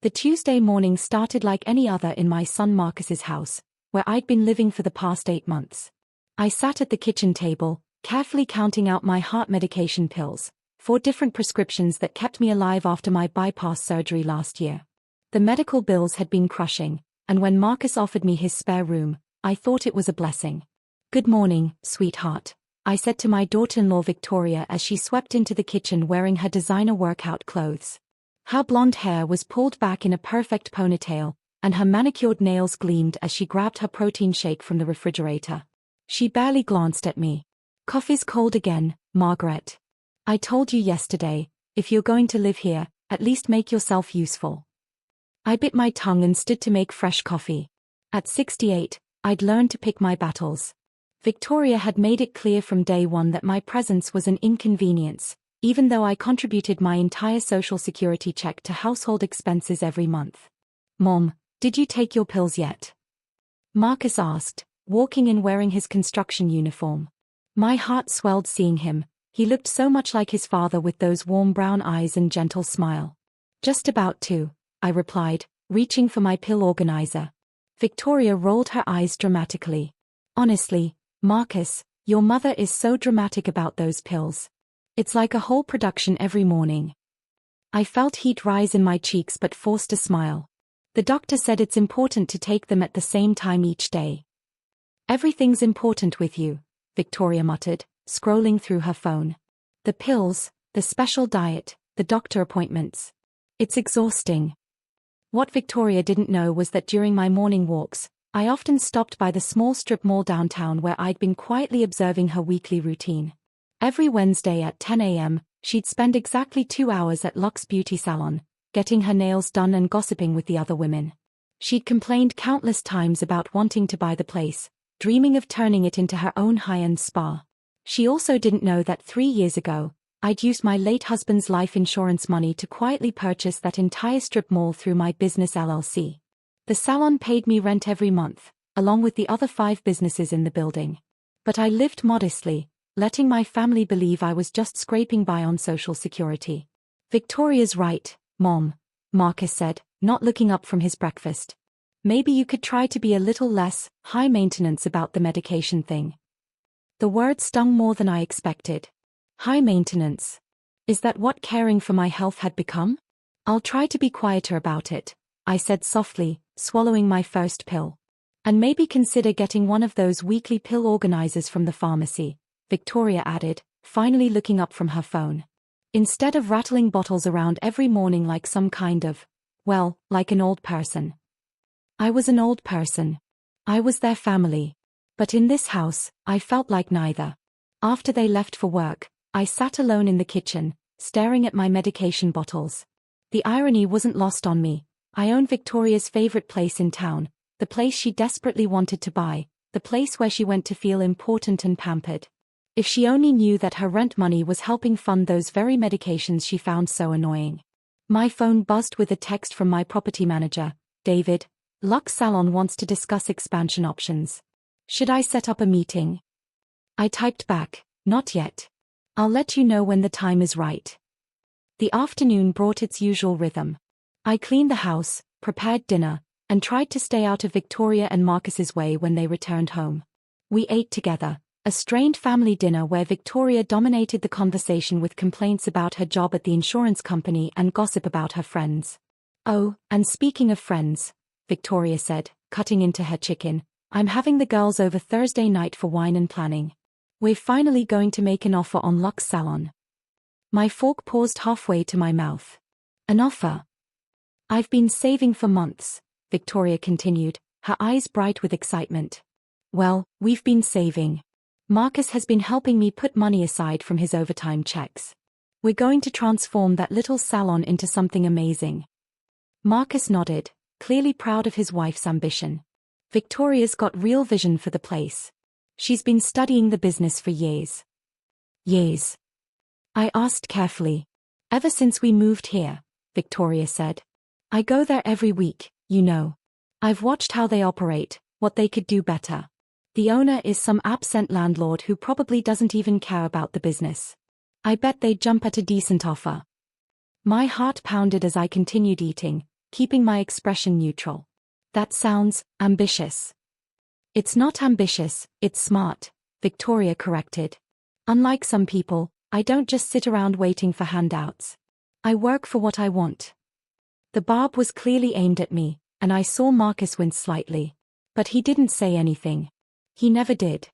The Tuesday morning started like any other in my son Marcus's house, where I'd been living for the past 8 months. I sat at the kitchen table, carefully counting out my heart medication pills, 4 different prescriptions that kept me alive after my bypass surgery last year. The medical bills had been crushing, and when Marcus offered me his spare room, I thought it was a blessing. "Good morning, sweetheart," I said to my daughter-in-law Victoria as she swept into the kitchen wearing her designer workout clothes. Her blonde hair was pulled back in a perfect ponytail, and her manicured nails gleamed as she grabbed her protein shake from the refrigerator. She barely glanced at me. "Coffee's cold again, Margaret. I told you yesterday, if you're going to live here, at least make yourself useful." I bit my tongue and stood to make fresh coffee. At 68, I'd learned to pick my battles. Victoria had made it clear from day one that my presence was an inconvenience, even though I contributed my entire Social Security check to household expenses every month. "Mom, did you take your pills yet?" Marcus asked, walking in wearing his construction uniform. My heart swelled seeing him. He looked so much like his father with those warm brown eyes and gentle smile. "Just about to," I replied, reaching for my pill organizer. Victoria rolled her eyes dramatically. "Honestly, Marcus, your mother is so dramatic about those pills. It's like a whole production every morning." I felt heat rise in my cheeks but forced a smile. "The doctor said it's important to take them at the same time each day." "Everything's important with you," Victoria muttered, scrolling through her phone. "The pills, the special diet, the doctor appointments. It's exhausting." What Victoria didn't know was that during my morning walks, I often stopped by the small strip mall downtown where I'd been quietly observing her weekly routine. Every Wednesday at 10 a.m., she'd spend exactly 2 hours at Luxe Beauty Salon, getting her nails done and gossiping with the other women. She'd complained countless times about wanting to buy the place, dreaming of turning it into her own high-end spa. She also didn't know that 3 years ago, I'd used my late husband's life insurance money to quietly purchase that entire strip mall through my business LLC. The salon paid me rent every month, along with the other 5 businesses in the building. But I lived modestly, letting my family believe I was just scraping by on Social Security. "Victoria's right, Mom," Marcus said, not looking up from his breakfast. "Maybe you could try to be a little less high maintenance about the medication thing." The word stung more than I expected. High maintenance. Is that what caring for my health had become? "I'll try to be quieter about it," I said softly, swallowing my first pill. "And maybe consider getting one of those weekly pill organizers from the pharmacy," Victoria added, finally looking up from her phone. "Instead of rattling bottles around every morning like some kind of, well, like an old person." I was an old person. I was their family. But in this house, I felt like neither. After they left for work, I sat alone in the kitchen, staring at my medication bottles. The irony wasn't lost on me. I owned Victoria's favorite place in town, the place she desperately wanted to buy, the place where she went to feel important and pampered. If she only knew that her rent money was helping fund those very medications she found so annoying. My phone buzzed with a text from my property manager. "David, Luxe Salon wants to discuss expansion options. Should I set up a meeting?" I typed back, "Not yet. I'll let you know when the time is right." The afternoon brought its usual rhythm. I cleaned the house, prepared dinner, and tried to stay out of Victoria and Marcus's way when they returned home. We ate together, a strained family dinner where Victoria dominated the conversation with complaints about her job at the insurance company and gossip about her friends. "Oh, and speaking of friends," Victoria said, cutting into her chicken, "I'm having the girls over Thursday night for wine and planning. We're finally going to make an offer on Luxe Salon." My fork paused halfway to my mouth. "An offer?" "I've been saving for months," Victoria continued, her eyes bright with excitement. "Well, we've been saving. Marcus has been helping me put money aside from his overtime checks. We're going to transform that little salon into something amazing." Marcus nodded, clearly proud of his wife's ambition. Victoria's got real vision for the place. She's been studying the business for years. "Years?" I asked carefully. "Ever since we moved here," Victoria said. "I go there every week, you know. I've watched how they operate, what they could do better. The owner is some absent landlord who probably doesn't even care about the business. I bet they'd jump at a decent offer." My heart pounded as I continued eating, keeping my expression neutral. That sounds ambitious. It's not ambitious, it's smart, Victoria corrected. Unlike some people, I don't just sit around waiting for handouts. I work for what I want. The barb was clearly aimed at me, and I saw Marcus wince slightly. But he didn't say anything. He never did.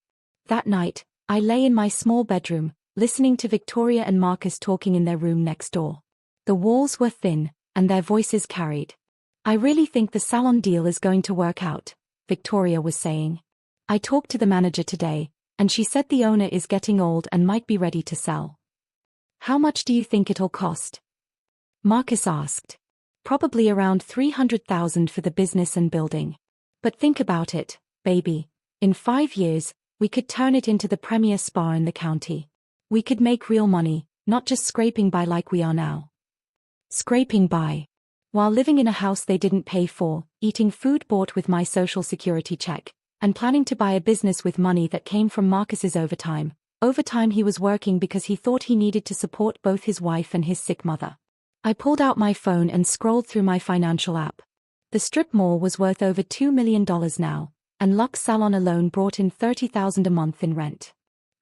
That night, I lay in my small bedroom, listening to Victoria and Marcus talking in their room next door. The walls were thin, and their voices carried. I really think the salon deal is going to work out, Victoria was saying. I talked to the manager today, and she said the owner is getting old and might be ready to sell. How much do you think it'll cost? Marcus asked. Probably around $300,000 for the business and building. But think about it, baby. In 5 years, we could turn it into the premier spa in the county. We could make real money, not just scraping by like we are now. Scraping by. While living in a house they didn't pay for, eating food bought with my social security check, and planning to buy a business with money that came from Marcus's overtime. Overtime he was working because he thought he needed to support both his wife and his sick mother. I pulled out my phone and scrolled through my financial app. The strip mall was worth over $2 million now, and Lux Salon alone brought in $30,000 a month in rent.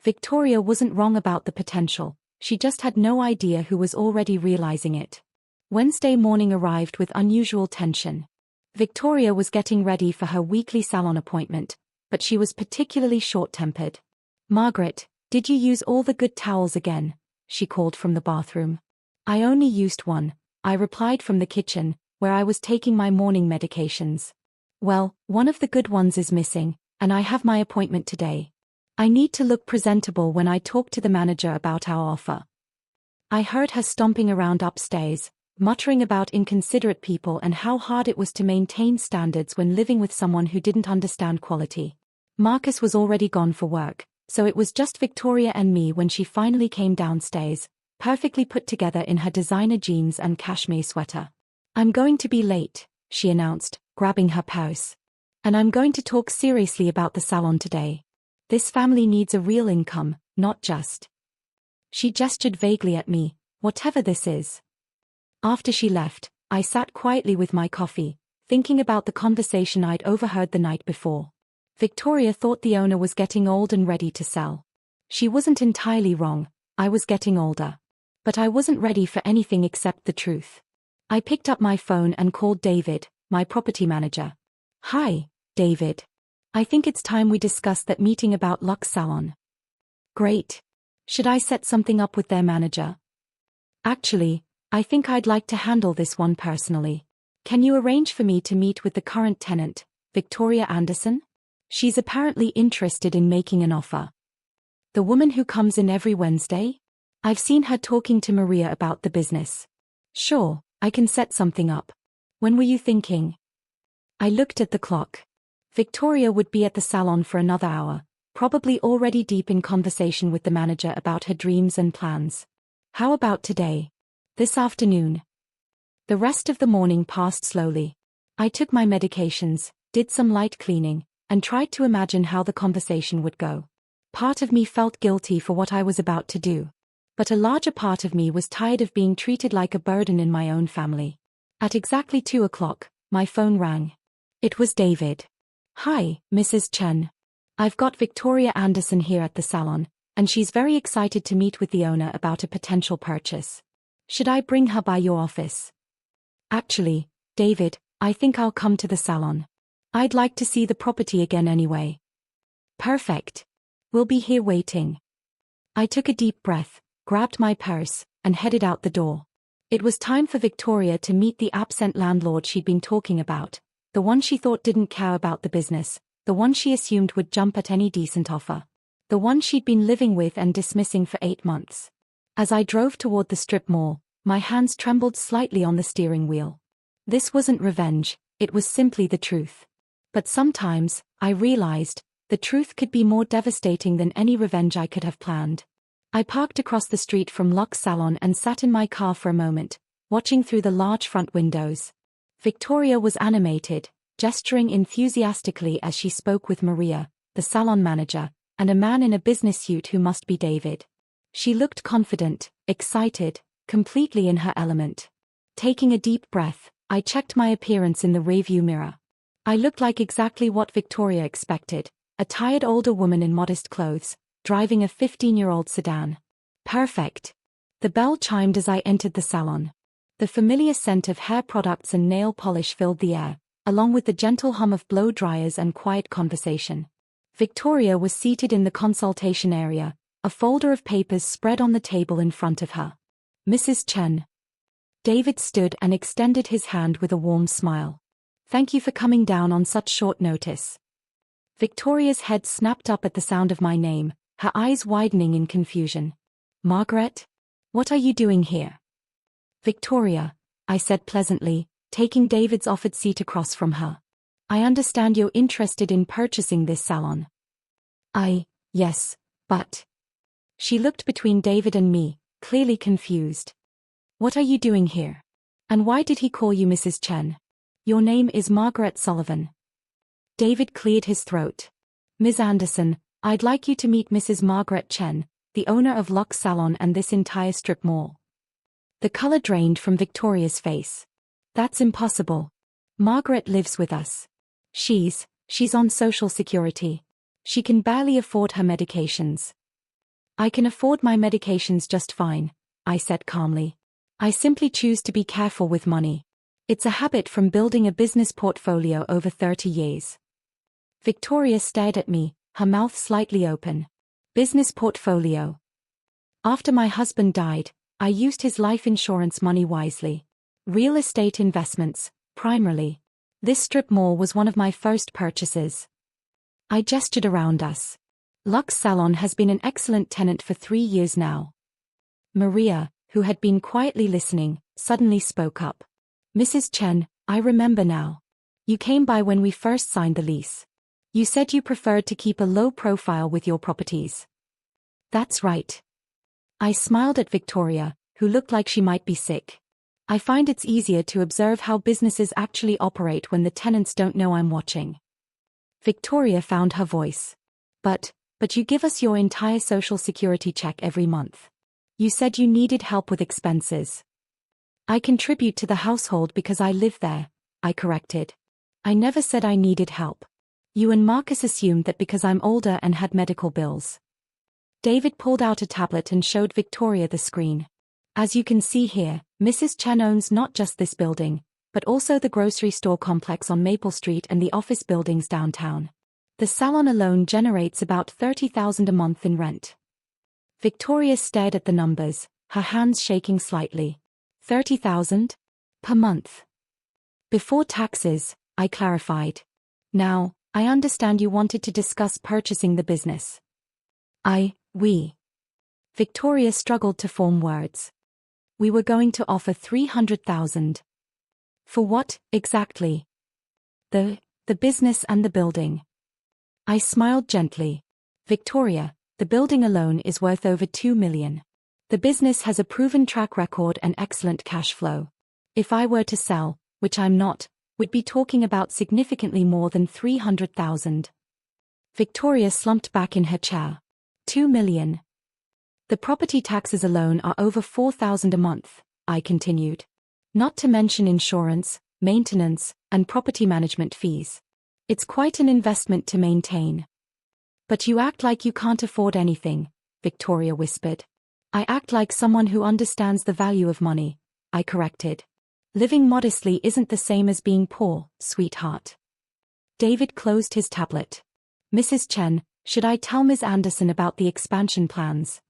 Victoria wasn't wrong about the potential, she just had no idea who was already realizing it. Wednesday morning arrived with unusual tension. Victoria was getting ready for her weekly salon appointment, but she was particularly short-tempered. Margaret, did you use all the good towels again? She called from the bathroom. I only used one, I replied from the kitchen, where I was taking my morning medications. Well, one of the good ones is missing, and I have my appointment today. I need to look presentable when I talk to the manager about our offer. I heard her stomping around upstairs, muttering about inconsiderate people and how hard it was to maintain standards when living with someone who didn't understand quality. Marcus was already gone for work, so it was just Victoria and me when she finally came downstairs, perfectly put together in her designer jeans and cashmere sweater. I'm going to be late, she announced, grabbing her purse. And I'm going to talk seriously about the salon today. This family needs a real income, not just. She gestured vaguely at me, whatever this is. After she left, I sat quietly with my coffee, thinking about the conversation I'd overheard the night before. Victoria thought the owner was getting old and ready to sell. She wasn't entirely wrong, I was getting older. But I wasn't ready for anything except the truth. I picked up my phone and called David, my property manager. Hi, David. I think it's time we discuss that meeting about Lux Salon. Great. Should I set something up with their manager? Actually, I think I'd like to handle this one personally. Can you arrange for me to meet with the current tenant, Victoria Anderson? She's apparently interested in making an offer. The woman who comes in every Wednesday? I've seen her talking to Maria about the business. Sure, I can set something up. When were you thinking? I looked at the clock. Victoria would be at the salon for another hour, probably already deep in conversation with the manager about her dreams and plans. How about today? This afternoon. The rest of the morning passed slowly. I took my medications, did some light cleaning, and tried to imagine how the conversation would go. Part of me felt guilty for what I was about to do. But a larger part of me was tired of being treated like a burden in my own family. At exactly 2 o'clock, my phone rang. It was David. Hi, Mrs. Chen. I've got Victoria Anderson here at the salon, and she's very excited to meet with the owner about a potential purchase. Should I bring her by your office? Actually, David, I think I'll come to the salon. I'd like to see the property again anyway. Perfect. We'll be here waiting. I took a deep breath, grabbed my purse, and headed out the door. It was time for Victoria to meet the absent landlord she'd been talking about, the one she thought didn't care about the business, the one she assumed would jump at any decent offer, the one she'd been living with and dismissing for 8 months. As I drove toward the strip mall, my hands trembled slightly on the steering wheel. This wasn't revenge, it was simply the truth. But sometimes, I realized, the truth could be more devastating than any revenge I could have planned. I parked across the street from Lux Salon and sat in my car for a moment, watching through the large front windows. Victoria was animated, gesturing enthusiastically as she spoke with Maria, the salon manager, and a man in a business suit who must be David. She looked confident, excited, completely in her element. Taking a deep breath, I checked my appearance in the rearview mirror. I looked like exactly what Victoria expected, a tired older woman in modest clothes, driving a 15-year-old sedan. Perfect. The bell chimed as I entered the salon. The familiar scent of hair products and nail polish filled the air, along with the gentle hum of blow dryers and quiet conversation. Victoria was seated in the consultation area, a folder of papers spread on the table in front of her. Mrs. Chen. David stood and extended his hand with a warm smile. Thank you for coming down on such short notice. Victoria's head snapped up at the sound of my name, her eyes widening in confusion. Margaret? What are you doing here? Victoria, I said pleasantly, taking David's offered seat across from her. I understand you're interested in purchasing this salon. Yes, but... She looked between David and me, clearly confused. What are you doing here? And why did he call you Mrs. Chen? Your name is Margaret Sullivan. David cleared his throat. Ms. Anderson, I'd like you to meet Mrs. Margaret Chen, the owner of Lux Salon and this entire strip mall. The color drained from Victoria's face. That's impossible. Margaret lives with us. She's on Social Security. She can barely afford her medications. I can afford my medications just fine, I said calmly. I simply choose to be careful with money. It's a habit from building a business portfolio over 30 years. Victoria stared at me, her mouth slightly open. Business portfolio. After my husband died, I used his life insurance money wisely. Real estate investments, primarily. This strip mall was one of my first purchases. I gestured around us. Lux Salon has been an excellent tenant for 3 years now. Maria, who had been quietly listening, suddenly spoke up. Mrs. Chen, I remember now. You came by when we first signed the lease. You said you preferred to keep a low profile with your properties. That's right. I smiled at Victoria, who looked like she might be sick. I find it's easier to observe how businesses actually operate when the tenants don't know I'm watching. Victoria found her voice. But you give us your entire Social Security check every month. You said you needed help with expenses. I contribute to the household because I live there, I corrected. I never said I needed help. You and Marcus assumed that because I'm older and had medical bills. David pulled out a tablet and showed Victoria the screen. As you can see here, Mrs. Chen owns not just this building, but also the grocery store complex on Maple Street and the office buildings downtown. The salon alone generates about $30,000 a month in rent. Victoria stared at the numbers, her hands shaking slightly. $30,000? Per month. Before taxes, I clarified. Now, I understand you wanted to discuss purchasing the business. We. Victoria struggled to form words. We were going to offer $300,000. For what, exactly? The business and the building. I smiled gently. Victoria, the building alone is worth over $2 million. The business has a proven track record and excellent cash flow. If I were to sell, which I'm not, we'd be talking about significantly more than $300,000. Victoria slumped back in her chair. $2 million. The property taxes alone are over $4,000 a month, I continued. Not to mention insurance, maintenance, and property management fees. It's quite an investment to maintain. But you act like you can't afford anything, Victoria whispered. I act like someone who understands the value of money, I corrected. Living modestly isn't the same as being poor, sweetheart. David closed his tablet. Mrs. Chen, should I tell Ms. Anderson about the expansion plans?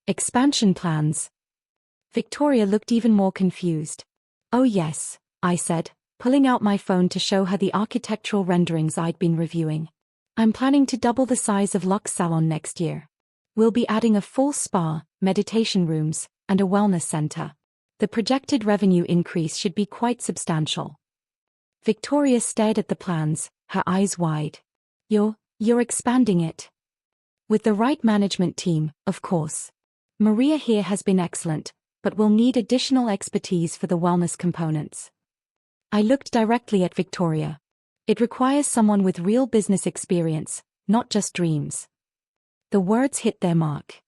Expansion plans? Victoria looked even more confused. Oh yes, I said, pulling out my phone to show her the architectural renderings I'd been reviewing. I'm planning to double the size of Lux Salon next year. We'll be adding a full spa, meditation rooms, and a wellness center. The projected revenue increase should be quite substantial. Victoria stared at the plans, her eyes wide. You're expanding it. With the right management team, of course. Maria here has been excellent, but we'll need additional expertise for the wellness components. I looked directly at Victoria. It requires someone with real business experience, not just dreams. The words hit their mark.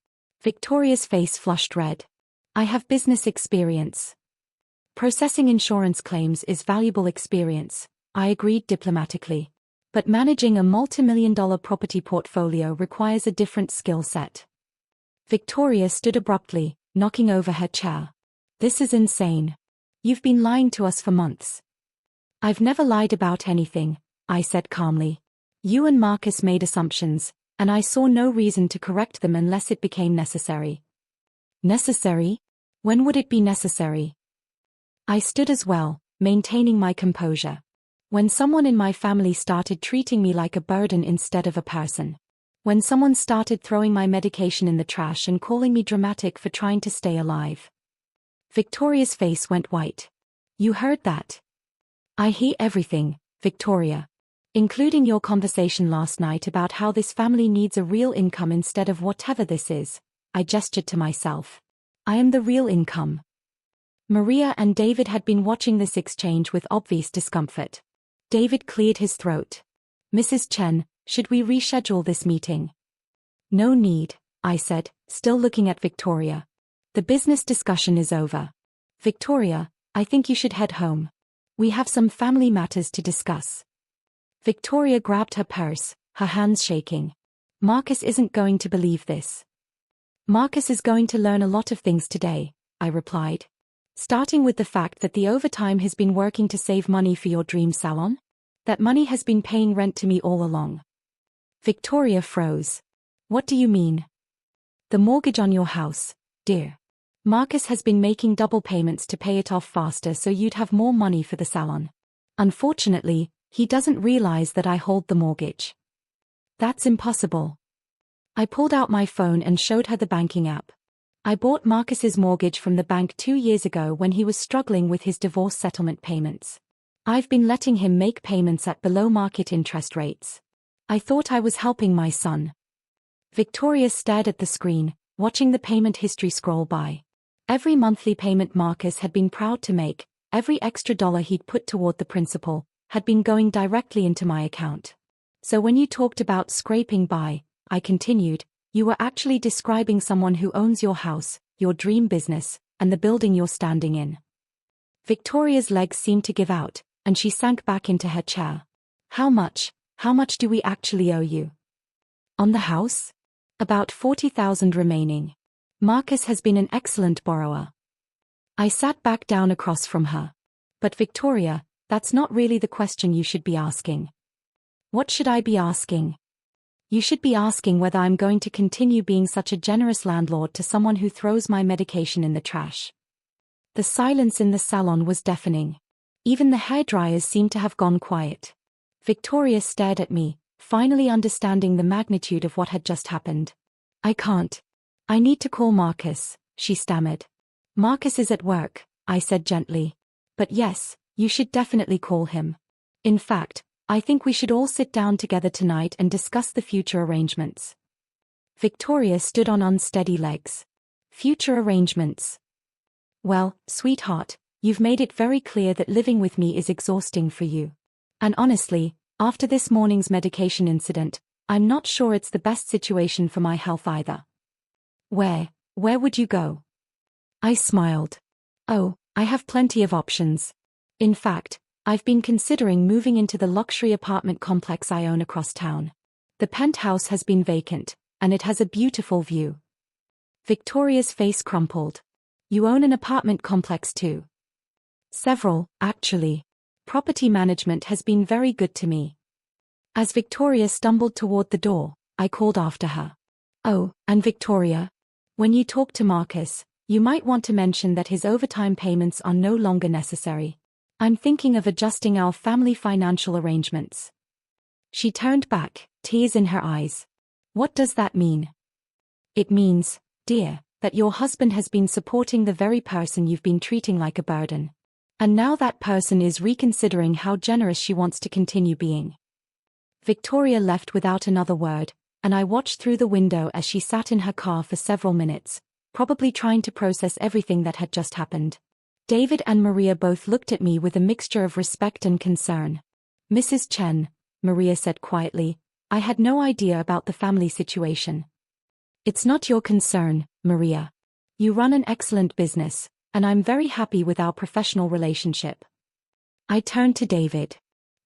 Victoria's face flushed red. I have business experience. Processing insurance claims is valuable experience, I agreed diplomatically. But managing a multi-million-dollar property portfolio requires a different skill set. Victoria stood abruptly, knocking over her chair. This is insane. You've been lying to us for months. I've never lied about anything, I said calmly. You and Marcus made assumptions, and I saw no reason to correct them unless it became necessary. Necessary? When would it be necessary? I stood as well, maintaining my composure. When someone in my family started treating me like a burden instead of a person. When someone started throwing my medication in the trash and calling me dramatic for trying to stay alive. Victoria's face went white. You heard that? I hear everything, Victoria. Including your conversation last night about how this family needs a real income instead of whatever this is. I gestured to myself. I am the real income. Maria and David had been watching this exchange with obvious discomfort. David cleared his throat. Mrs. Chen, should we reschedule this meeting? No need, I said, still looking at Victoria. The business discussion is over. Victoria, I think you should head home. We have some family matters to discuss. Victoria grabbed her purse, her hands shaking. Marcus isn't going to believe this. Marcus is going to learn a lot of things today, I replied. Starting with the fact that the overtime has been working to save money for your dream salon? That money has been paying rent to me all along. Victoria froze. What do you mean? The mortgage on your house, dear. Marcus has been making double payments to pay it off faster so you'd have more money for the salon. Unfortunately, he doesn't realize that I hold the mortgage. That's impossible. I pulled out my phone and showed her the banking app. I bought Marcus's mortgage from the bank 2 years ago when he was struggling with his divorce settlement payments. I've been letting him make payments at below-market interest rates. I thought I was helping my son. Victoria stared at the screen, watching the payment history scroll by. Every monthly payment Marcus had been proud to make, every extra dollar he'd put toward the principal, had been going directly into my account. So when you talked about scraping by, I continued, you were actually describing someone who owns your house, your dream business, and the building you're standing in. Victoria's legs seemed to give out, and she sank back into her chair. How much do we actually owe you? On the house? About 40,000 remaining. Marcus has been an excellent borrower. I sat back down across from her. But Victoria, that's not really the question you should be asking. What should I be asking? You should be asking whether I'm going to continue being such a generous landlord to someone who throws my medication in the trash. The silence in the salon was deafening. Even the hairdryers seemed to have gone quiet. Victoria stared at me, finally understanding the magnitude of what had just happened. I can't. I need to call Marcus, she stammered. Marcus is at work, I said gently. But yes, you should definitely call him. In fact, I think we should all sit down together tonight and discuss the future arrangements. Victoria stood on unsteady legs. Future arrangements. Well, sweetheart, you've made it very clear that living with me is exhausting for you. And honestly, after this morning's medication incident, I'm not sure it's the best situation for my health either. Where would you go? I smiled. Oh, I have plenty of options. In fact, I've been considering moving into the luxury apartment complex I own across town. The penthouse has been vacant, and it has a beautiful view. Victoria's face crumpled. You own an apartment complex too? Several, actually. Property management has been very good to me. As Victoria stumbled toward the door, I called after her. Oh, and Victoria, when you talk to Marcus, you might want to mention that his overtime payments are no longer necessary. I'm thinking of adjusting our family financial arrangements. She turned back, tears in her eyes. What does that mean? It means, dear, that your husband has been supporting the very person you've been treating like a burden. And now that person is reconsidering how generous she wants to continue being. Victoria left without another word, and I watched through the window as she sat in her car for several minutes, probably trying to process everything that had just happened. David and Maria both looked at me with a mixture of respect and concern. Mrs. Chen, Maria said quietly, I had no idea about the family situation. It's not your concern, Maria. You run an excellent business, and I'm very happy with our professional relationship. I turned to David.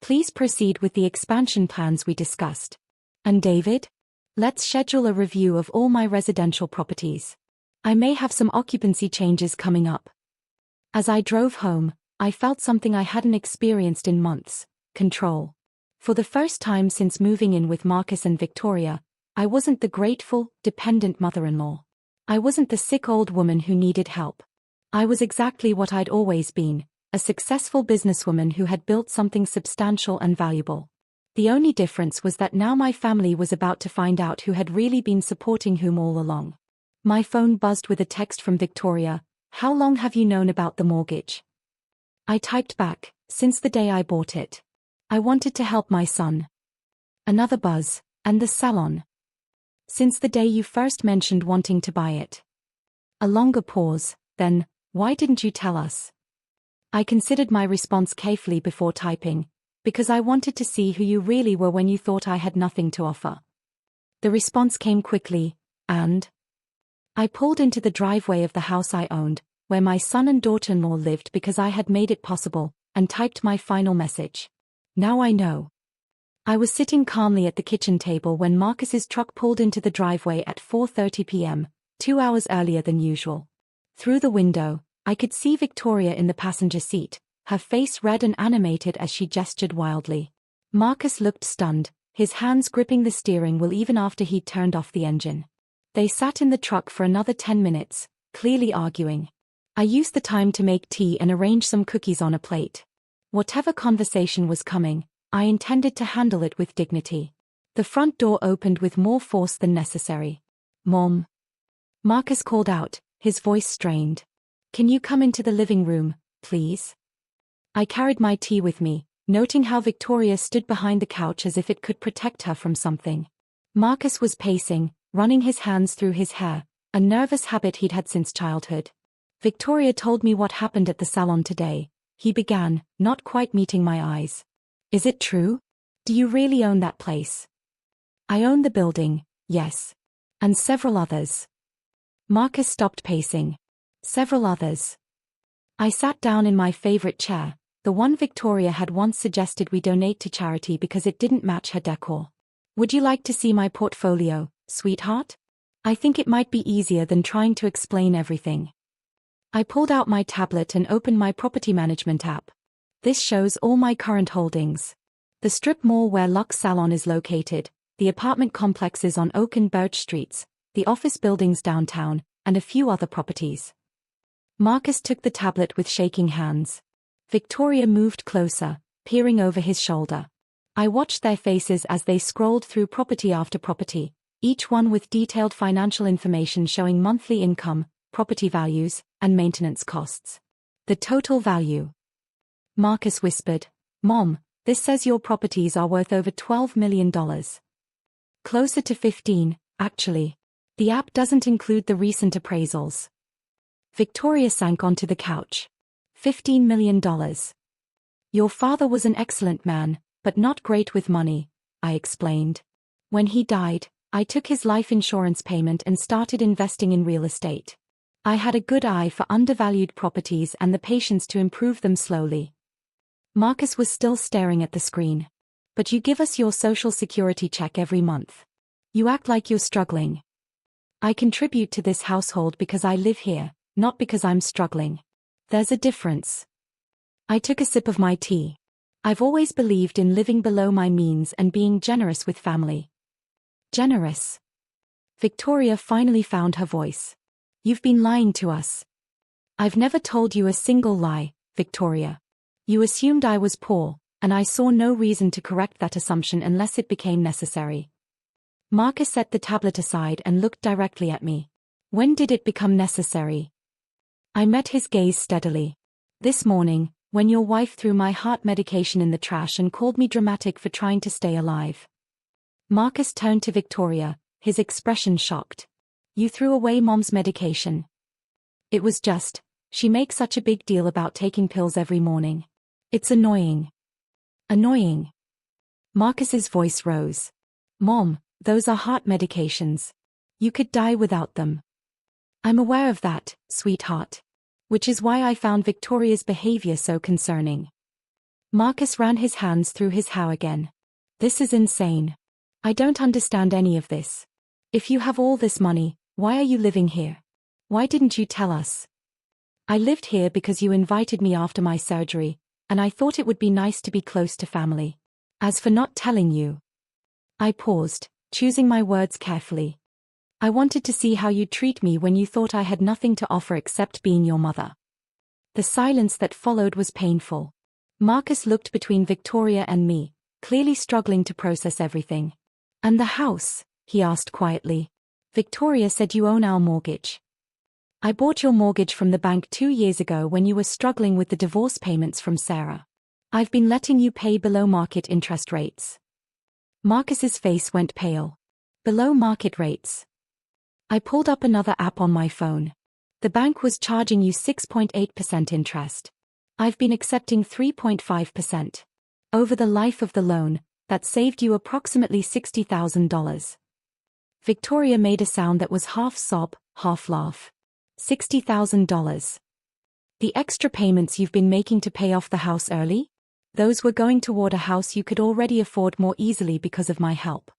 Please proceed with the expansion plans we discussed. And David? Let's schedule a review of all my residential properties. I may have some occupancy changes coming up. As I drove home, I felt something I hadn't experienced in months: control. For the first time since moving in with Marcus and Victoria, I wasn't the grateful, dependent mother-in-law. I wasn't the sick old woman who needed help. I was exactly what I'd always been, a successful businesswoman who had built something substantial and valuable. The only difference was that now my family was about to find out who had really been supporting whom all along. My phone buzzed with a text from Victoria. How long have you known about the mortgage? I typed back, since the day I bought it. I wanted to help my son. Another buzz, and the salon. Since the day you first mentioned wanting to buy it. A longer pause, then, why didn't you tell us? I considered my response carefully before typing, because I wanted to see who you really were when you thought I had nothing to offer. The response came quickly, and I pulled into the driveway of the house I owned, where my son and daughter-in-law lived because I had made it possible, and typed my final message. Now I know. I was sitting calmly at the kitchen table when Marcus's truck pulled into the driveway at 4:30 p.m., 2 hours earlier than usual. Through the window, I could see Victoria in the passenger seat, her face red and animated as she gestured wildly. Marcus looked stunned, his hands gripping the steering wheel even after he'd turned off the engine. They sat in the truck for another 10 minutes, clearly arguing. I used the time to make tea and arrange some cookies on a plate. Whatever conversation was coming, I intended to handle it with dignity. The front door opened with more force than necessary. Mom. Marcus called out, his voice strained. Can you come into the living room, please? I carried my tea with me, noting how Victoria stood behind the couch as if it could protect her from something. Marcus was pacing, running his hands through his hair, a nervous habit he'd had since childhood. Victoria told me what happened at the salon today, he began, not quite meeting my eyes. Is it true? Do you really own that place? I own the building, yes. And several others. Marcus stopped pacing. Several others. I sat down in my favorite chair, the one Victoria had once suggested we donate to charity because it didn't match her decor. Would you like to see my portfolio, sweetheart? I think it might be easier than trying to explain everything. I pulled out my tablet and opened my property management app. This shows all my current holdings. The strip mall where Lux Salon is located, the apartment complexes on Oak and Birch Streets, the office buildings downtown, and a few other properties. Marcus took the tablet with shaking hands. Victoria moved closer, peering over his shoulder. I watched their faces as they scrolled through property after property, each one with detailed financial information showing monthly income, property values, and maintenance costs. The total value. Marcus whispered, Mom, this says your properties are worth over $12 million. Closer to 15, actually. The app doesn't include the recent appraisals. Victoria sank onto the couch. $15 million. Your father was an excellent man, but not great with money, I explained. When he died, I took his life insurance payment and started investing in real estate. I had a good eye for undervalued properties and the patience to improve them slowly. Marcus was still staring at the screen. But you give us your social security check every month. You act like you're struggling. I contribute to this household because I live here, not because I'm struggling. There's a difference. I took a sip of my tea. I've always believed in living below my means and being generous with family. Generous. Victoria finally found her voice. You've been lying to us. I've never told you a single lie, Victoria. You assumed I was poor, and I saw no reason to correct that assumption unless it became necessary. Marcus set the tablet aside and looked directly at me. When did it become necessary? I met his gaze steadily. This morning, when your wife threw my heart medication in the trash and called me dramatic for trying to stay alive. Marcus turned to Victoria, his expression shocked. You threw away Mom's medication. It was just, she makes such a big deal about taking pills every morning. It's annoying. Annoying. Marcus's voice rose. Mom, those are heart medications. You could die without them. I'm aware of that, sweetheart. Which is why I found Victoria's behavior so concerning. Marcus ran his hands through his hair again. This is insane. I don't understand any of this. If you have all this money, why are you living here? Why didn't you tell us? I lived here because you invited me after my surgery, and I thought it would be nice to be close to family. As for not telling you. I paused, choosing my words carefully. I wanted to see how you'd treat me when you thought I had nothing to offer except being your mother. The silence that followed was painful. Marcus looked between Victoria and me, clearly struggling to process everything. And the house? He asked quietly. Victoria said you own our mortgage. I bought your mortgage from the bank 2 years ago when you were struggling with the divorce payments from Sarah. I've been letting you pay below market interest rates. Marcus's face went pale. Below market rates. I pulled up another app on my phone. The bank was charging you 6.8% interest. I've been accepting 3.5%. Over the life of the loan, that saved you approximately $60,000. Victoria made a sound that was half sob, half laugh. $60,000. The extra payments you've been making to pay off the house early? Those were going toward a house you could already afford more easily because of my help.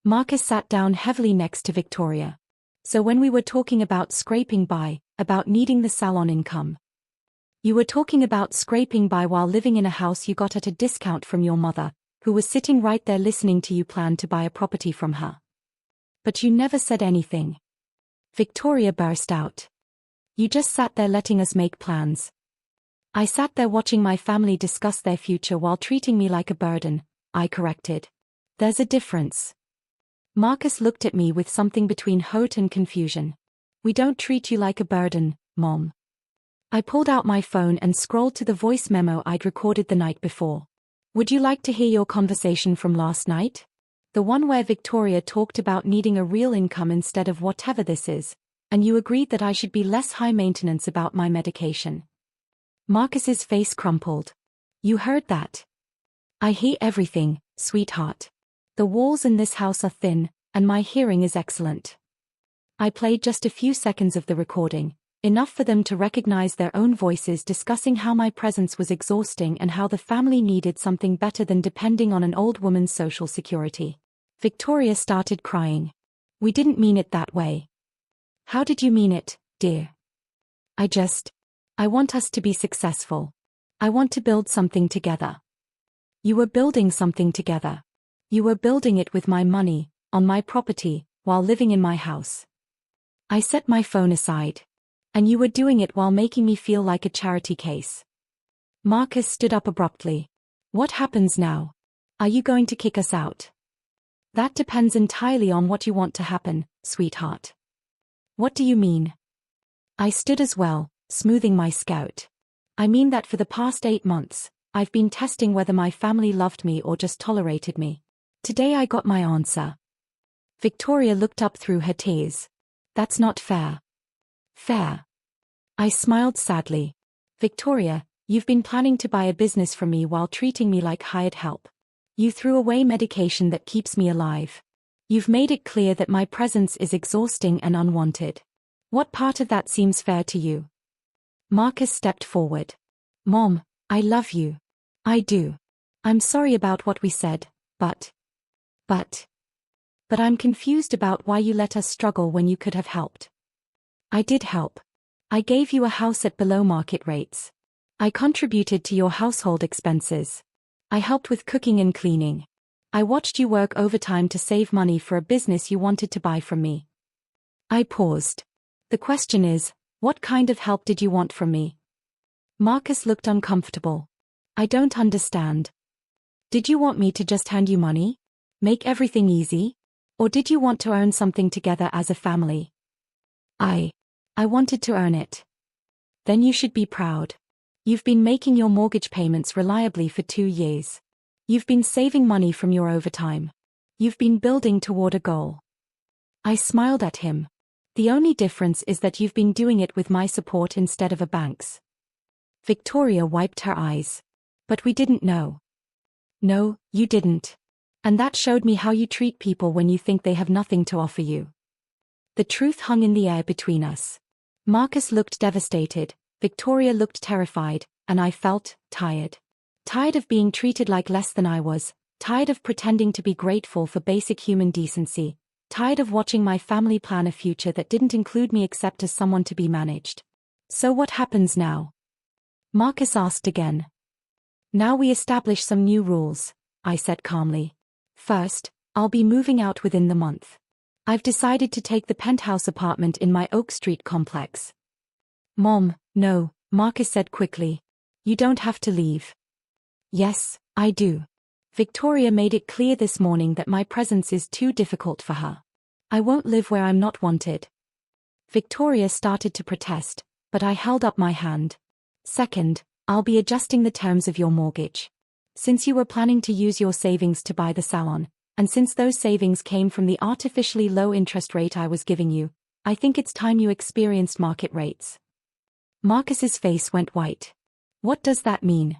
Marcus sat down heavily next to Victoria. So when we were talking about scraping by, about needing the salon income. You were talking about scraping by while living in a house you got at a discount from your mother, who was sitting right there listening to you plan to buy a property from her. But you never said anything. Victoria burst out. You just sat there letting us make plans. I sat there watching my family discuss their future while treating me like a burden, I corrected. There's a difference. Marcus looked at me with something between hurt and confusion. We don't treat you like a burden, Mom. I pulled out my phone and scrolled to the voice memo I'd recorded the night before. Would you like to hear your conversation from last night? The one where Victoria talked about needing a real income instead of whatever this is, and you agreed that I should be less high maintenance about my medication. Marcus's face crumpled. You heard that? I hear everything, sweetheart. The walls in this house are thin, and my hearing is excellent. I played just a few seconds of the recording, enough for them to recognize their own voices discussing how my presence was exhausting and how the family needed something better than depending on an old woman's social security. Victoria started crying. We didn't mean it that way. How did you mean it, dear? I want us to be successful. I want to build something together. You were building something together. You were building it with my money, on my property, while living in my house. I set my phone aside. And you were doing it while making me feel like a charity case. Marcus stood up abruptly. What happens now? Are you going to kick us out? That depends entirely on what you want to happen, sweetheart. What do you mean? I stood as well, smoothing my scout. I mean that for the past 8 months, I've been testing whether my family loved me or just tolerated me. Today I got my answer. Victoria looked up through her tears. That's not fair. Fair. I smiled sadly. Victoria, you've been planning to buy a business from me while treating me like hired help. You threw away medication that keeps me alive. You've made it clear that my presence is exhausting and unwanted. What part of that seems fair to you? Marcus stepped forward. Mom, I love you. I do. I'm sorry about what we said, but I'm confused about why you let us struggle when you could have helped. I did help. I gave you a house at below market rates. I contributed to your household expenses. I helped with cooking and cleaning. I watched you work overtime to save money for a business you wanted to buy from me. I paused. The question is, what kind of help did you want from me? Marcus looked uncomfortable. I don't understand. Did you want me to just hand you money? Make everything easy? Or did you want to earn something together as a family? I wanted to earn it. Then you should be proud. You've been making your mortgage payments reliably for 2 years. You've been saving money from your overtime. You've been building toward a goal. I smiled at him. The only difference is that you've been doing it with my support instead of a bank's. Victoria wiped her eyes. But we didn't know. No, you didn't. And that showed me how you treat people when you think they have nothing to offer you. The truth hung in the air between us. Marcus looked devastated, Victoria looked terrified, and I felt tired. Tired of being treated like less than I was, tired of pretending to be grateful for basic human decency, tired of watching my family plan a future that didn't include me except as someone to be managed. So what happens now? Marcus asked again. Now we establish some new rules, I said calmly. First, I'll be moving out within the month. I've decided to take the penthouse apartment in my Oak Street complex. Mom, no, Marcus said quickly. You don't have to leave. Yes, I do. Victoria made it clear this morning that my presence is too difficult for her. I won't live where I'm not wanted. Victoria started to protest, but I held up my hand. Second, I'll be adjusting the terms of your mortgage. Since you were planning to use your savings to buy the salon, and since those savings came from the artificially low interest rate I was giving you, I think it's time you experienced market rates. Marcus's face went white. What does that mean?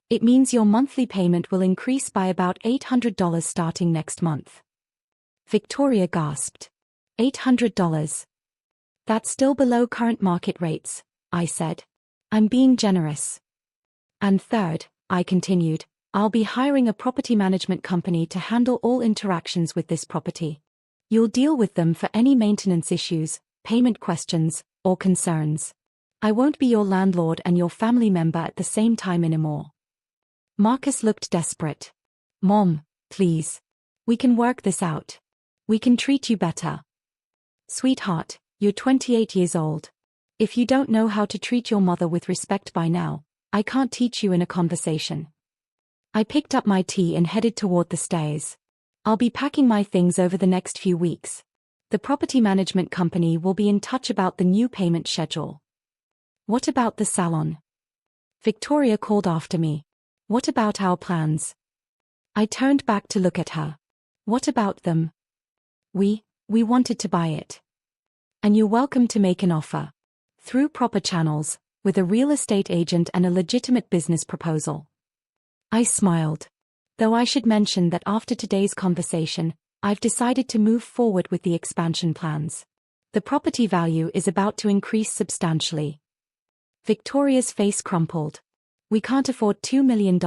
It means your monthly payment will increase by about $800 starting next month. Victoria gasped. $800. That's still below current market rates, I said. I'm being generous. And third, I continued, I'll be hiring a property management company to handle all interactions with this property. You'll deal with them for any maintenance issues, payment questions, or concerns. I won't be your landlord and your family member at the same time anymore. Marcus looked desperate. Mom, please. We can work this out. We can treat you better. Sweetheart, you're 28 years old. If you don't know how to treat your mother with respect by now, I can't teach you in a conversation. I picked up my tea and headed toward the stairs. I'll be packing my things over the next few weeks. The property management company will be in touch about the new payment schedule. What about the salon? Victoria called after me. What about our plans? I turned back to look at her. What about them? We wanted to buy it. And you're welcome to make an offer. Through proper channels, with a real estate agent and a legitimate business proposal. I smiled. Though I should mention that after today's conversation, I've decided to move forward with the expansion plans. The property value is about to increase substantially. Victoria's face crumpled. We can't afford $2 million.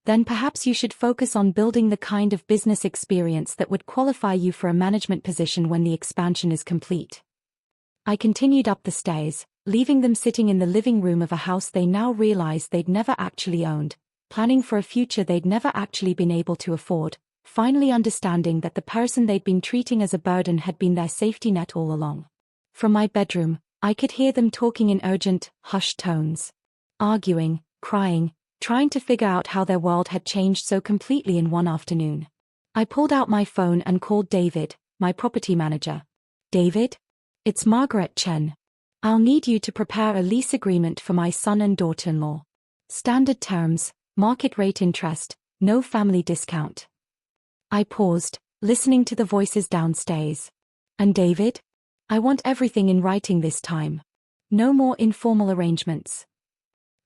Then perhaps you should focus on building the kind of business experience that would qualify you for a management position when the expansion is complete. I continued up the stairs, leaving them sitting in the living room of a house they now realized they'd never actually owned, planning for a future they'd never actually been able to afford, finally understanding that the person they'd been treating as a burden had been their safety net all along. From my bedroom, I could hear them talking in urgent, hushed tones. Arguing, crying, trying to figure out how their world had changed so completely in one afternoon. I pulled out my phone and called David, my property manager. David? It's Margaret Chen. I'll need you to prepare a lease agreement for my son and daughter-in-law. Standard terms, market rate interest, no family discount. I paused, listening to the voices downstairs. And David? I want everything in writing this time. No more informal arrangements.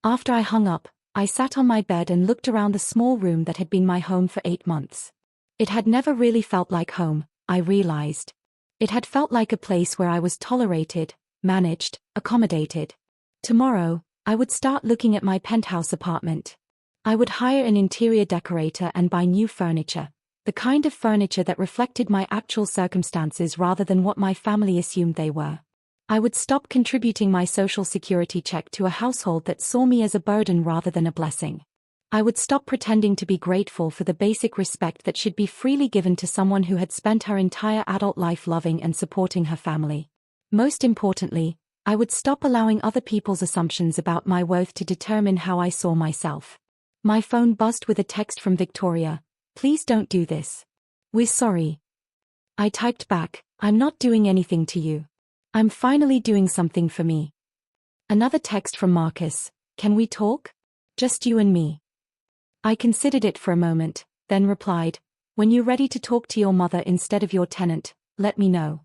After I hung up, I sat on my bed and looked around the small room that had been my home for 8 months. It had never really felt like home, I realized. It had felt like a place where I was tolerated, managed, accommodated. Tomorrow, I would start looking at my penthouse apartment. I would hire an interior decorator and buy new furniture, the kind of furniture that reflected my actual circumstances rather than what my family assumed they were. I would stop contributing my social security check to a household that saw me as a burden rather than a blessing. I would stop pretending to be grateful for the basic respect that should be freely given to someone who had spent her entire adult life loving and supporting her family. Most importantly, I would stop allowing other people's assumptions about my worth to determine how I saw myself. My phone buzzed with a text from Victoria. Please don't do this. We're sorry. I typed back, I'm not doing anything to you. I'm finally doing something for me. Another text from Marcus. Can we talk? Just you and me. I considered it for a moment, then replied, when you're ready to talk to your mother instead of your tenant, let me know.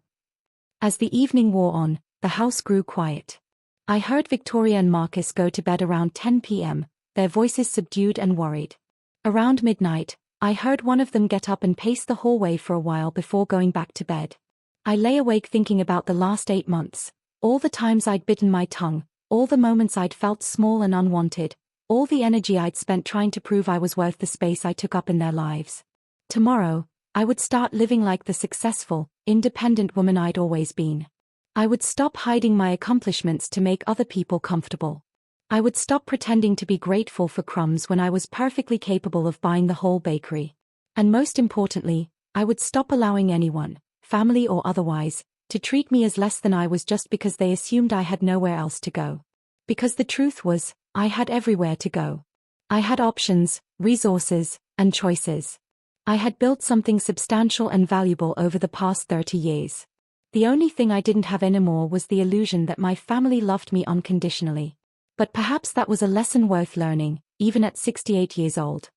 As the evening wore on, the house grew quiet. I heard Victoria and Marcus go to bed around 10 p.m., their voices subdued and worried. Around midnight, I heard one of them get up and pace the hallway for a while before going back to bed. I lay awake thinking about the last 8 months, all the times I'd bitten my tongue, all the moments I'd felt small and unwanted, all the energy I'd spent trying to prove I was worth the space I took up in their lives. Tomorrow, I would start living like the successful, independent woman I'd always been. I would stop hiding my accomplishments to make other people comfortable. I would stop pretending to be grateful for crumbs when I was perfectly capable of buying the whole bakery. And most importantly, I would stop allowing anyone, family or otherwise, to treat me as less than I was just because they assumed I had nowhere else to go. Because the truth was, I had everywhere to go. I had options, resources, and choices. I had built something substantial and valuable over the past 30 years. The only thing I didn't have anymore was the illusion that my family loved me unconditionally. But perhaps that was a lesson worth learning, even at 68 years old.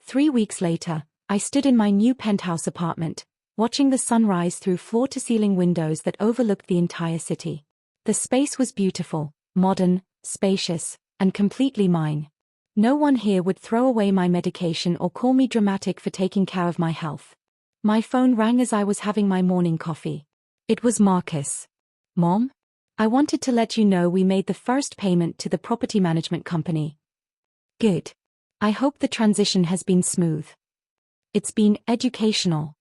3 weeks later, I stood in my new penthouse apartment, watching the sun rise through floor-to-ceiling windows that overlooked the entire city. The space was beautiful, modern, spacious, and completely mine. No one here would throw away my medication or call me dramatic for taking care of my health. My phone rang as I was having my morning coffee. It was Marcus. Mom? I wanted to let you know we made the first payment to the property management company. Good. I hope the transition has been smooth. It's been educational.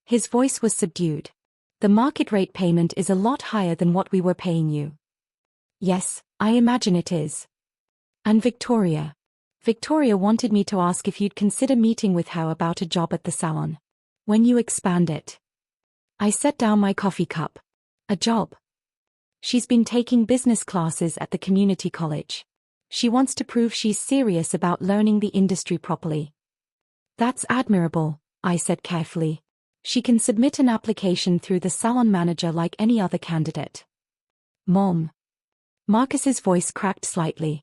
His voice was subdued. The market rate payment is a lot higher than what we were paying you. Yes, I imagine it is. And Victoria. Victoria wanted me to ask if you'd consider meeting with her about a job at the salon. When you expand it. I set down my coffee cup. A job. She's been taking business classes at the community college. She wants to prove she's serious about learning the industry properly. That's admirable, I said carefully. She can submit an application through the salon manager like any other candidate. Mom. Marcus's voice cracked slightly.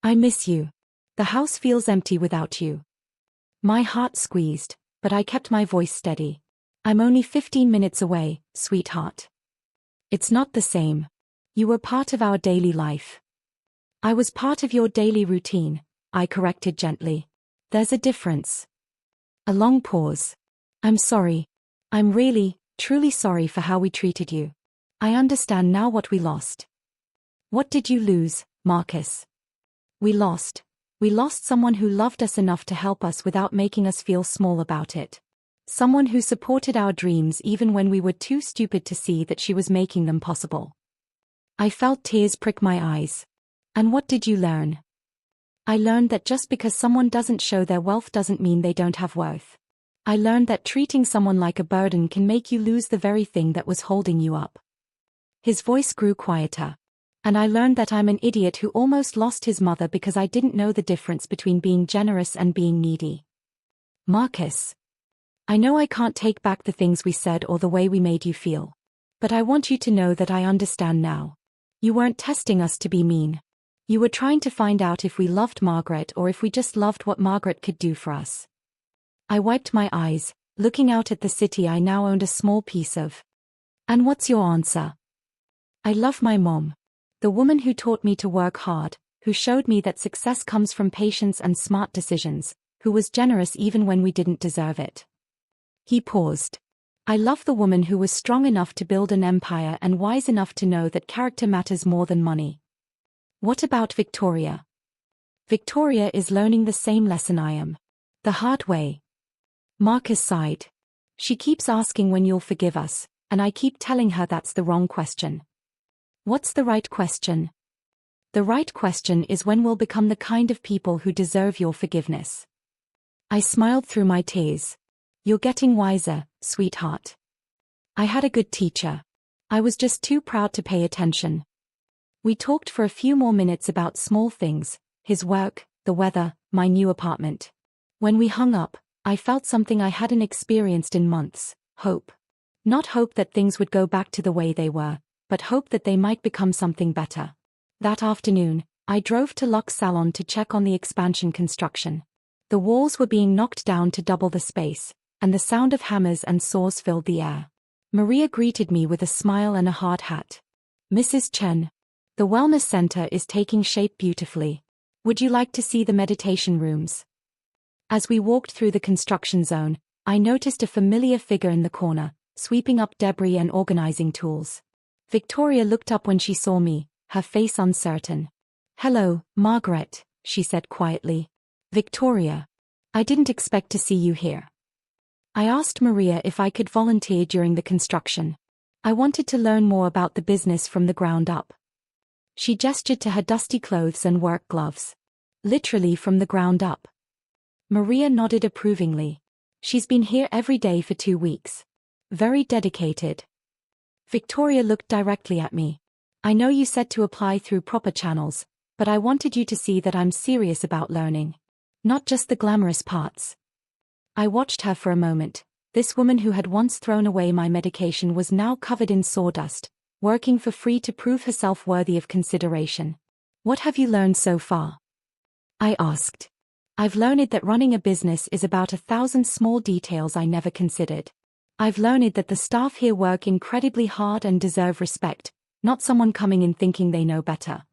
I miss you. The house feels empty without you. My heart squeezed, but I kept my voice steady. I'm only 15 minutes away, sweetheart. It's not the same. You were part of our daily life. I was part of your daily routine, I corrected gently. There's a difference. A long pause. I'm sorry. I'm really, truly sorry for how we treated you. I understand now what we lost. What did you lose, Marcus? We lost someone who loved us enough to help us without making us feel small about it. Someone who supported our dreams even when we were too stupid to see that she was making them possible. I felt tears prick my eyes. And what did you learn? I learned that just because someone doesn't show their wealth doesn't mean they don't have worth. I learned that treating someone like a burden can make you lose the very thing that was holding you up. His voice grew quieter. And I learned that I'm an idiot who almost lost his mother because I didn't know the difference between being generous and being needy. Marcus. I know I can't take back the things we said or the way we made you feel. But I want you to know that I understand now. You weren't testing us to be mean. You were trying to find out if we loved Margaret or if we just loved what Margaret could do for us. I wiped my eyes, looking out at the city I now owned a small piece of. And what's your answer? I love my mom. The woman who taught me to work hard, who showed me that success comes from patience and smart decisions, who was generous even when we didn't deserve it. He paused. I love the woman who was strong enough to build an empire and wise enough to know that character matters more than money. What about Victoria? Victoria is learning the same lesson I am. The hard way. Marcus sighed. She keeps asking when you'll forgive us, and I keep telling her that's the wrong question. What's the right question? The right question is when we'll become the kind of people who deserve your forgiveness. I smiled through my tears. You're getting wiser, sweetheart. I had a good teacher. I was just too proud to pay attention. We talked for a few more minutes about small things, his work, the weather, my new apartment. When we hung up, I felt something I hadn't experienced in months, hope. Not hope that things would go back to the way they were, but hope that they might become something better. That afternoon, I drove to Luxe Salon to check on the expansion construction. The walls were being knocked down to double the space, and the sound of hammers and saws filled the air. Maria greeted me with a smile and a hard hat. Mrs. Chen, the wellness center is taking shape beautifully. Would you like to see the meditation rooms? As we walked through the construction zone, I noticed a familiar figure in the corner, sweeping up debris and organizing tools. Victoria looked up when she saw me, her face uncertain. "Hello, Margaret," she said quietly. "Victoria. I didn't expect to see you here. I asked Maria if I could volunteer during the construction. I wanted to learn more about the business from the ground up." She gestured to her dusty clothes and work gloves. "Literally from the ground up." Maria nodded approvingly. "She's been here every day for 2 weeks. Very dedicated." Victoria looked directly at me. "I know you said to apply through proper channels, but I wanted you to see that I'm serious about learning. Not just the glamorous parts." I watched her for a moment. This woman who had once thrown away my medication was now covered in sawdust, working for free to prove herself worthy of consideration. "What have you learned so far?" I asked. "I've learned that running a business is about 1,000 small details I never considered. I've learned that the staff here work incredibly hard and deserve respect, not someone coming in thinking they know better."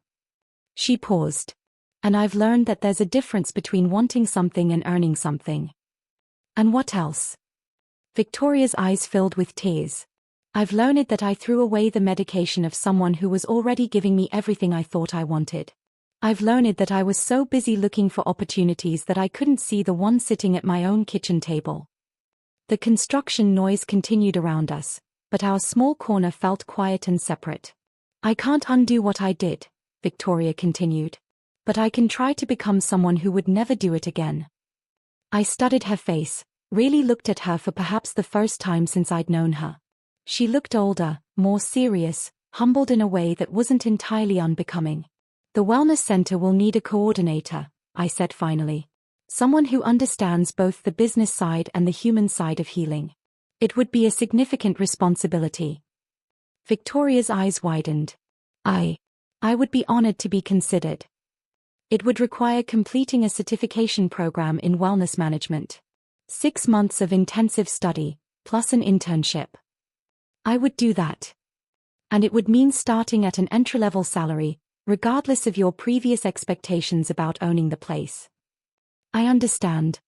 She paused. "And I've learned that there's a difference between wanting something and earning something." "And what else?" Victoria's eyes filled with tears. "I've learned that I threw away the medication of someone who was already giving me everything I thought I wanted. I've learned that I was so busy looking for opportunities that I couldn't see the one sitting at my own kitchen table." The construction noise continued around us, but our small corner felt quiet and separate. "I can't undo what I did," Victoria continued. "But I can try to become someone who would never do it again." I studied her face, really looked at her for perhaps the first time since I'd known her. She looked older, more serious, humbled in a way that wasn't entirely unbecoming. "The wellness center will need a coordinator," I said finally. "Someone who understands both the business side and the human side of healing. It would be a significant responsibility." Victoria's eyes widened. I would be honored to be considered. It would require completing a certification program in wellness management. 6 months of intensive study, plus an internship. I would do that. And it would mean starting at an entry-level salary, regardless of your previous expectations about owning the place. I understand.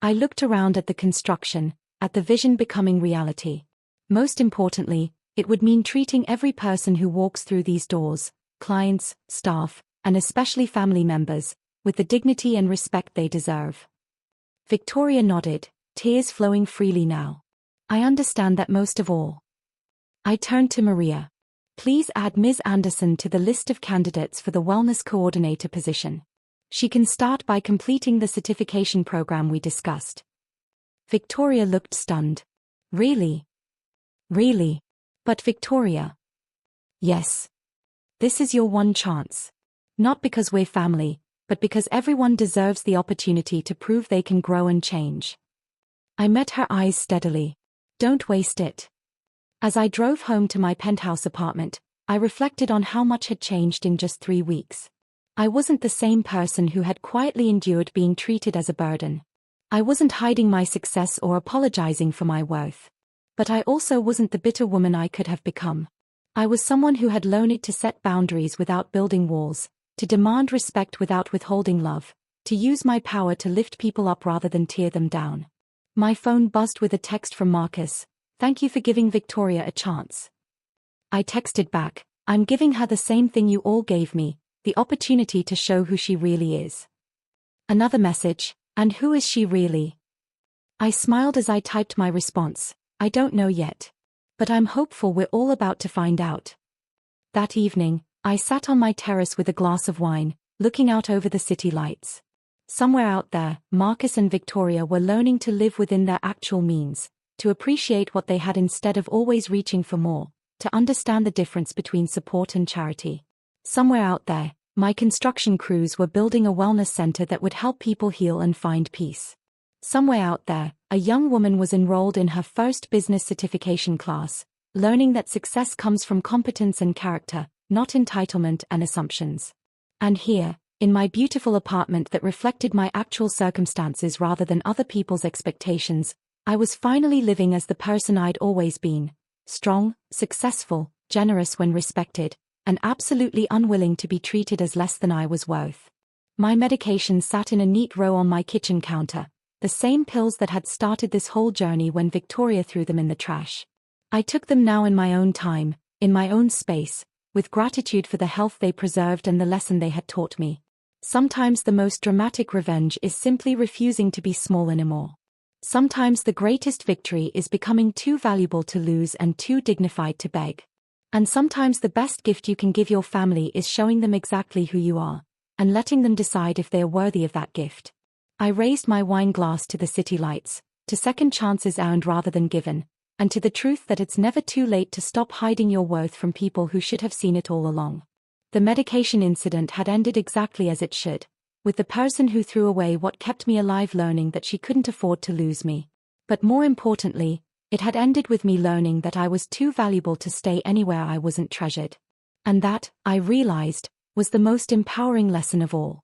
I looked around at the construction, at the vision becoming reality. Most importantly, it would mean treating every person who walks through these doors, clients, staff, and especially family members, with the dignity and respect they deserve. Victoria nodded, tears flowing freely now. "I understand that most of all." I turned to Maria. "Please add Ms. Anderson to the list of candidates for the wellness coordinator position. She can start by completing the certification program we discussed." Victoria looked stunned. "Really? Really? But Victoria." "Yes. This is your one chance. Not because we're family, but because everyone deserves the opportunity to prove they can grow and change." I met her eyes steadily. "Don't waste it." As I drove home to my penthouse apartment, I reflected on how much had changed in just 3 weeks. I wasn't the same person who had quietly endured being treated as a burden. I wasn't hiding my success or apologizing for my worth. But I also wasn't the bitter woman I could have become. I was someone who had learned to set boundaries without building walls, to demand respect without withholding love, to use my power to lift people up rather than tear them down. My phone buzzed with a text from Marcus. "Thank you for giving Victoria a chance." I texted back, "I'm giving her the same thing you all gave me, the opportunity to show who she really is." Another message, "And who is she really?" I smiled as I typed my response. "I don't know yet. But I'm hopeful we're all about to find out." That evening, I sat on my terrace with a glass of wine, looking out over the city lights. Somewhere out there, Marcus and Victoria were learning to live within their actual means, to appreciate what they had instead of always reaching for more, to understand the difference between support and charity. Somewhere out there, my construction crews were building a wellness center that would help people heal and find peace. Somewhere out there, a young woman was enrolled in her first business certification class, learning that success comes from competence and character, not entitlement and assumptions. And here, in my beautiful apartment that reflected my actual circumstances rather than other people's expectations, I was finally living as the person I'd always been: strong, successful, generous when respected, and absolutely unwilling to be treated as less than I was worth. My medication sat in a neat row on my kitchen counter, the same pills that had started this whole journey when Victoria threw them in the trash. I took them now in my own time, in my own space, with gratitude for the health they preserved and the lesson they had taught me. Sometimes the most dramatic revenge is simply refusing to be small anymore. Sometimes the greatest victory is becoming too valuable to lose and too dignified to beg. And sometimes the best gift you can give your family is showing them exactly who you are, and letting them decide if they are worthy of that gift. I raised my wine glass to the city lights, to second chances earned rather than given, and to the truth that it's never too late to stop hiding your worth from people who should have seen it all along. The medication incident had ended exactly as it should, with the person who threw away what kept me alive learning that she couldn't afford to lose me. But more importantly, it had ended with me learning that I was too valuable to stay anywhere I wasn't treasured. And that, I realized, was the most empowering lesson of all.